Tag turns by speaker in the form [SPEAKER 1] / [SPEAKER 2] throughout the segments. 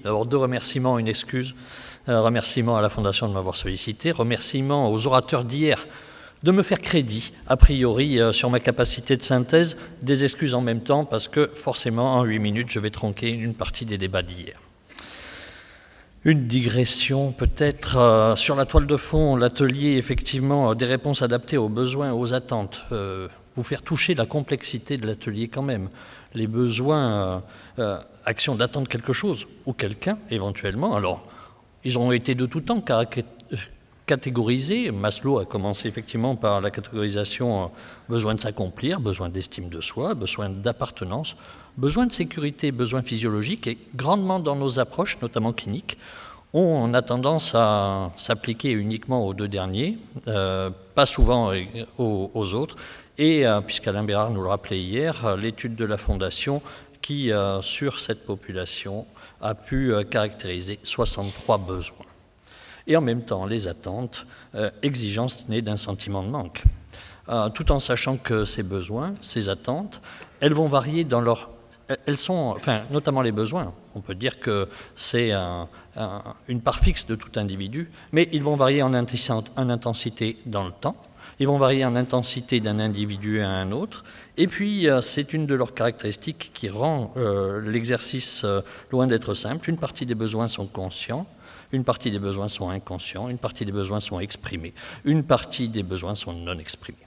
[SPEAKER 1] D'abord, 2 remerciements, une excuse. Remerciement à la Fondation de m'avoir sollicité, remerciement aux orateurs d'hier de me faire crédit, a priori, sur ma capacité de synthèse, des excuses en même temps, parce que forcément, en 8 minutes, je vais tronquer une partie des débats d'hier. Une digression peut-être sur la toile de fond, l'atelier, effectivement, des réponses adaptées aux besoins, aux attentes. Vous faire toucher la complexité de l'atelier quand même. Les besoins, actions d'attendre quelque chose ou quelqu'un, éventuellement. Alors, ils ont été de tout temps catégorisés. Maslow a commencé effectivement par la catégorisation besoin de s'accomplir, besoin d'estime de soi, besoin d'appartenance, besoin de sécurité, besoin physiologique, et grandement dans nos approches, notamment cliniques, on a tendance à s'appliquer uniquement aux 2 derniers, pas souvent aux autres. Et puisqu'Alain Bérard nous le rappelait hier, l'étude de la Fondation qui, sur cette population, a pu caractériser 63 besoins. Et en même temps, les attentes, exigences nées d'un sentiment de manque. Tout en sachant que ces besoins, ces attentes, elles vont varier dans leur... Elles sont, enfin, notamment les besoins, on peut dire que c'est une part fixe de tout individu, mais ils vont varier en intensité dans le temps. Ils vont varier en intensité d'un individu à un autre. Et puis, c'est une de leurs caractéristiques qui rend l'exercice loin d'être simple. Une partie des besoins sont conscients, une partie des besoins sont inconscients, une partie des besoins sont exprimés, une partie des besoins sont non exprimés.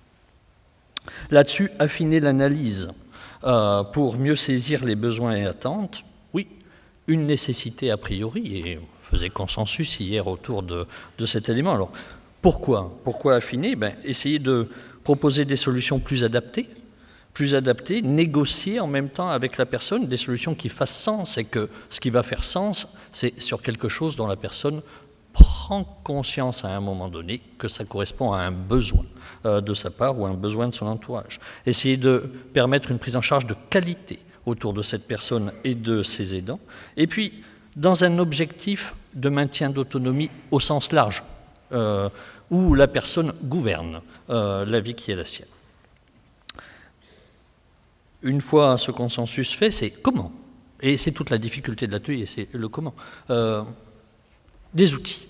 [SPEAKER 1] Là-dessus, affiner l'analyse pour mieux saisir les besoins et attentes, oui, une nécessité a priori, et on faisait consensus hier autour de cet élément. Alors, Pourquoi affiner? Essayer de proposer des solutions plus adaptées, négocier en même temps avec la personne des solutions qui fassent sens, et que ce qui va faire sens, c'est sur quelque chose dont la personne prend conscience à un moment donné que ça correspond à un besoin de sa part ou à un besoin de son entourage. Essayer de permettre une prise en charge de qualité autour de cette personne et de ses aidants, et puis dans un objectif de maintien d'autonomie au sens large, où la personne gouverne la vie qui est la sienne. Une fois ce consensus fait, c'est comment? Et c'est toute la difficulté de l'atelier, c'est le comment. Des outils.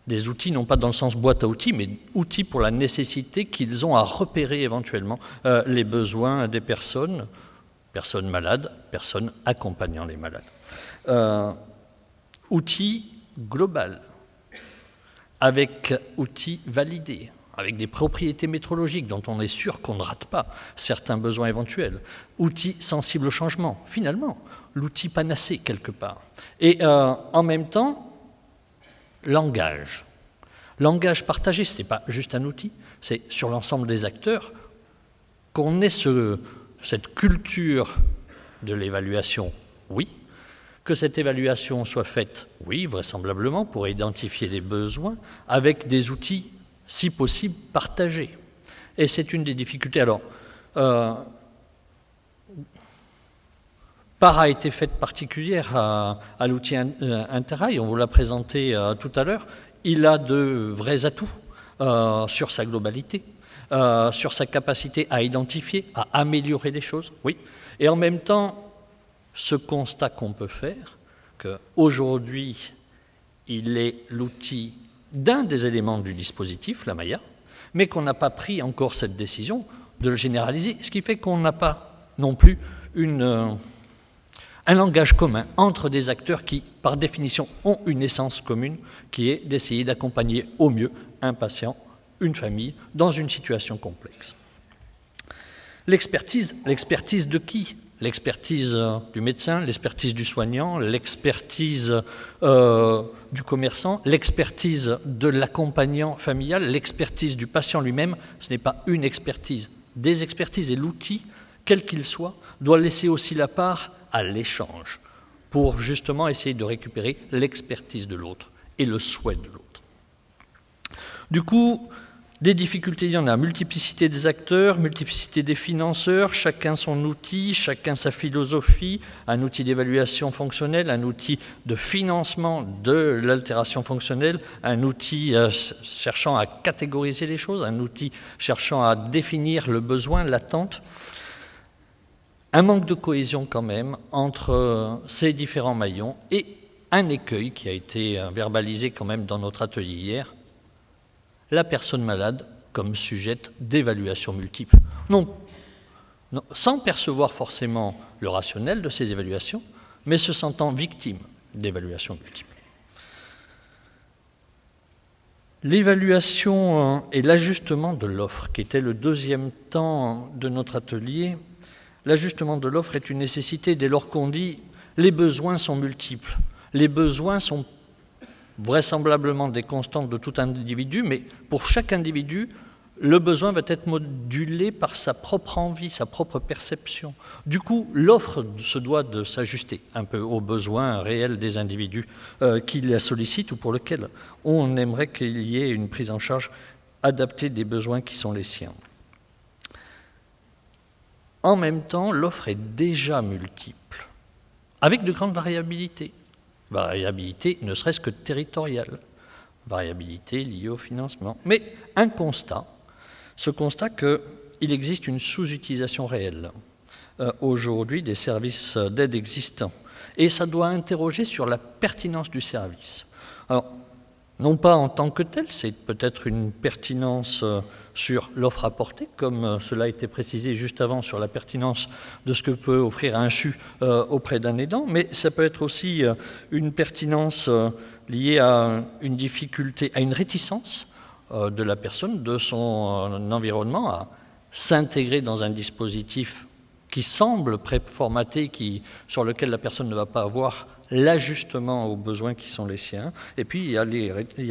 [SPEAKER 1] Des outils, non pas dans le sens boîte à outils, mais outils pour la nécessité qu'ils ont à repérer éventuellement les besoins des personnes malades, personnes accompagnant les malades. Outils global, avec outils validés, avec des propriétés métrologiques dont on est sûr qu'on ne rate pas certains besoins éventuels, outils sensibles au changement, finalement, l'outil panacé quelque part. Et en même temps, langage partagé, ce n'est pas juste un outil, c'est sur l'ensemble des acteurs qu'on ait cette culture de l'évaluation, oui, que cette évaluation soit faite, oui, vraisemblablement, pour identifier les besoins, avec des outils, si possible, partagés. Et c'est une des difficultés. Alors, part a été faite particulière à l'outil Interrail, on vous l'a présenté tout à l'heure. Il a de vrais atouts sur sa globalité, sur sa capacité à identifier, à améliorer les choses, oui. Et en même temps, ce constat qu'on peut faire, qu'aujourd'hui, il est l'outil d'un des éléments du dispositif, la Maya, mais qu'on n'a pas pris encore cette décision de le généraliser, ce qui fait qu'on n'a pas non plus un langage commun entre des acteurs qui, par définition, ont une essence commune, qui est d'essayer d'accompagner au mieux un patient, une famille, dans une situation complexe. L'expertise de qui? L'expertise du médecin, l'expertise du soignant, l'expertise du commerçant, l'expertise de l'accompagnant familial, l'expertise du patient lui-même. Ce n'est pas une expertise. Des expertises, et l'outil, quel qu'il soit, doit laisser aussi la part à l'échange pour justement essayer de récupérer l'expertise de l'autre et le souhait de l'autre. Du coup, des difficultés, il y en a. Multiplicité des acteurs, multiplicité des financeurs, chacun son outil, chacun sa philosophie, un outil d'évaluation fonctionnelle, un outil de financement de l'altération fonctionnelle, un outil cherchant à catégoriser les choses, un outil cherchant à définir le besoin, l'attente. Un manque de cohésion quand même entre ces différents maillons et un écueil qui a été verbalisé quand même dans notre atelier hier, la personne malade comme sujette d'évaluation multiple. Non, sans percevoir forcément le rationnel de ces évaluations, mais se sentant victime d'évaluations multiples. L'évaluation et l'ajustement de l'offre, qui était le deuxième temps de notre atelier, l'ajustement de l'offre est une nécessité dès lors qu'on dit « les besoins sont multiples ». Les besoins sont vraisemblablement des constantes de tout individu, mais pour chaque individu, le besoin va être modulé par sa propre envie, sa propre perception. Du coup, l'offre se doit de s'ajuster un peu aux besoins réels des individus qui la sollicitent ou pour lesquels on aimerait qu'il y ait une prise en charge adaptée des besoins qui sont les siens. En même temps, l'offre est déjà multiple, avec de grandes variabilités. Variabilité ne serait-ce que territoriale, variabilité liée au financement. Mais un constat, ce constat qu'il existe une sous-utilisation réelle aujourd'hui des services d'aide existants. Et ça doit interroger sur la pertinence du service. Alors, non pas en tant que tel, c'est peut-être une pertinence sur l'offre apportée, comme cela a été précisé juste avant sur la pertinence de ce que peut offrir un CHU auprès d'un aidant, mais ça peut être aussi une pertinence liée à une difficulté, à une réticence de la personne, de son environnement, à s'intégrer dans un dispositif qui semble préformaté, sur lequel la personne ne va pas avoir l'ajustement aux besoins qui sont les siens. Et puis, il y a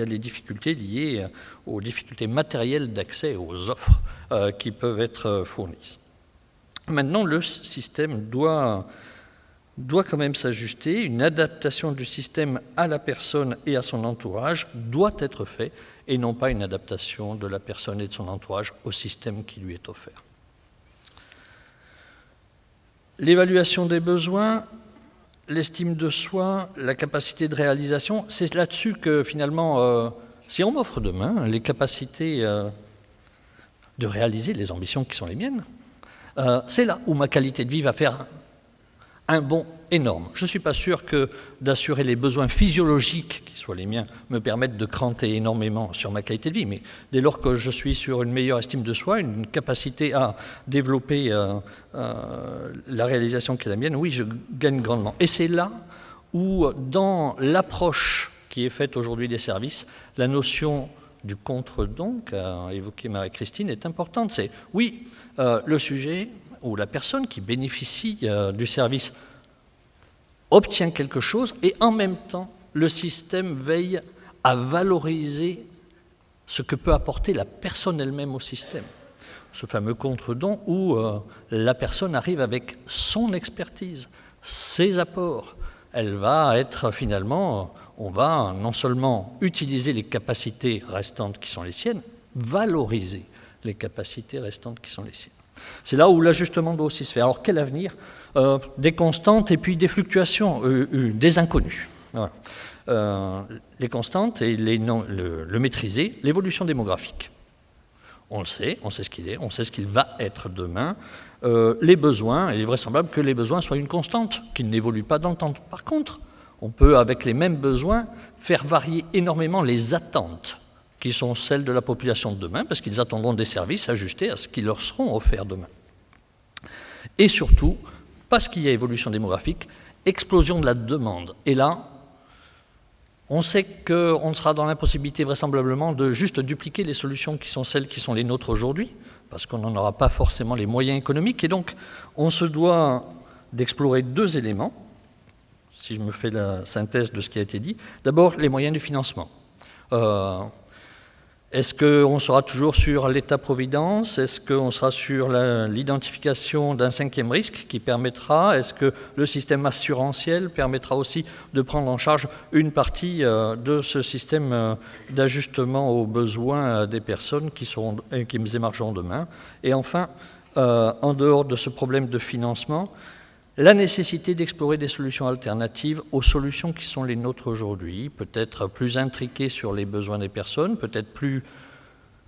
[SPEAKER 1] les difficultés liées aux difficultés matérielles d'accès aux offres qui peuvent être fournies. Maintenant, le système doit quand même s'ajuster. Une adaptation du système à la personne et à son entourage doit être faite, et non pas une adaptation de la personne et de son entourage au système qui lui est offert. L'évaluation des besoins, l'estime de soi, la capacité de réalisation, c'est là-dessus que finalement, si on m'offre demain les capacités de réaliser les ambitions qui sont les miennes, c'est là où ma qualité de vie va faire un bond énorme. Je ne suis pas sûr que d'assurer les besoins physiologiques qui soient les miens me permettent de cranter énormément sur ma qualité de vie, mais dès lors que je suis sur une meilleure estime de soi, une capacité à développer la réalisation qui est la mienne, oui, je gagne grandement. Et c'est là où, dans l'approche qui est faite aujourd'hui des services, la notion du contre-don qu'a évoqué Marie-Christine est importante. C'est, oui, le sujet ou la personne qui bénéficie du service obtient quelque chose et en même temps, le système veille à valoriser ce que peut apporter la personne elle-même au système. Ce fameux contre-don où la personne arrive avec son expertise, ses apports. Elle va être finalement, on va non seulement utiliser les capacités restantes qui sont les siennes, valoriser les capacités restantes qui sont les siennes. C'est là où l'ajustement doit aussi se faire. Alors, quel avenir ? Des constantes et puis des fluctuations, des inconnus. Voilà. Les constantes et le maîtriser, l'évolution démographique. On le sait, on sait ce qu'il est, on sait ce qu'il va être demain. Les besoins, il est vraisemblable que les besoins soient une constante, qu'ils n'évoluent pas dans le temps. Par contre, on peut, avec les mêmes besoins, faire varier énormément les attentes qui sont celles de la population de demain, parce qu'ils attendront des services ajustés à ce qui leur seront offerts demain. Et surtout, parce qu'il y a évolution démographique, explosion de la demande. Et là, on sait qu'on sera dans l'impossibilité vraisemblablement de juste dupliquer les solutions qui sont celles qui sont les nôtres aujourd'hui, parce qu'on n'en aura pas forcément les moyens économiques. Et donc, on se doit d'explorer deux éléments, si je me fais la synthèse de ce qui a été dit. D'abord, les moyens du financement. Est-ce qu'on sera toujours sur l'État-providence? Est-ce qu'on sera sur l'identification d'un cinquième risque qui permettra? Est-ce que le système assurantiel permettra aussi de prendre en charge une partie de ce système d'ajustement aux besoins des personnes qui émergeront demain? Et enfin, en dehors de ce problème de financement, la nécessité d'explorer des solutions alternatives aux solutions qui sont les nôtres aujourd'hui, peut-être plus intriquées sur les besoins des personnes, peut-être plus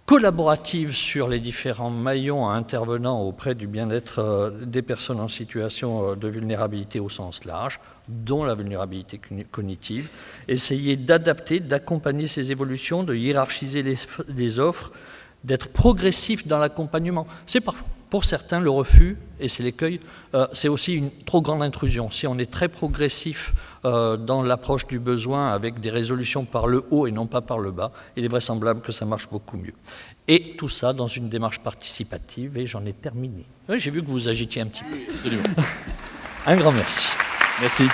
[SPEAKER 1] collaborative sur les différents maillons intervenant auprès du bien-être des personnes en situation de vulnérabilité au sens large, dont la vulnérabilité cognitive, essayer d'adapter, d'accompagner ces évolutions, de hiérarchiser les offres, d'être progressif dans l'accompagnement. C'est parfois, pour certains, le refus, et c'est l'écueil, c'est aussi une trop grande intrusion. Si on est très progressif dans l'approche du besoin avec des résolutions par le haut et non pas par le bas, il est vraisemblable que ça marche beaucoup mieux. Et tout ça dans une démarche participative, et j'en ai terminé. Oui, j'ai vu que vous agitiez un petit peu.
[SPEAKER 2] Absolument.
[SPEAKER 1] Un grand merci.
[SPEAKER 2] Merci.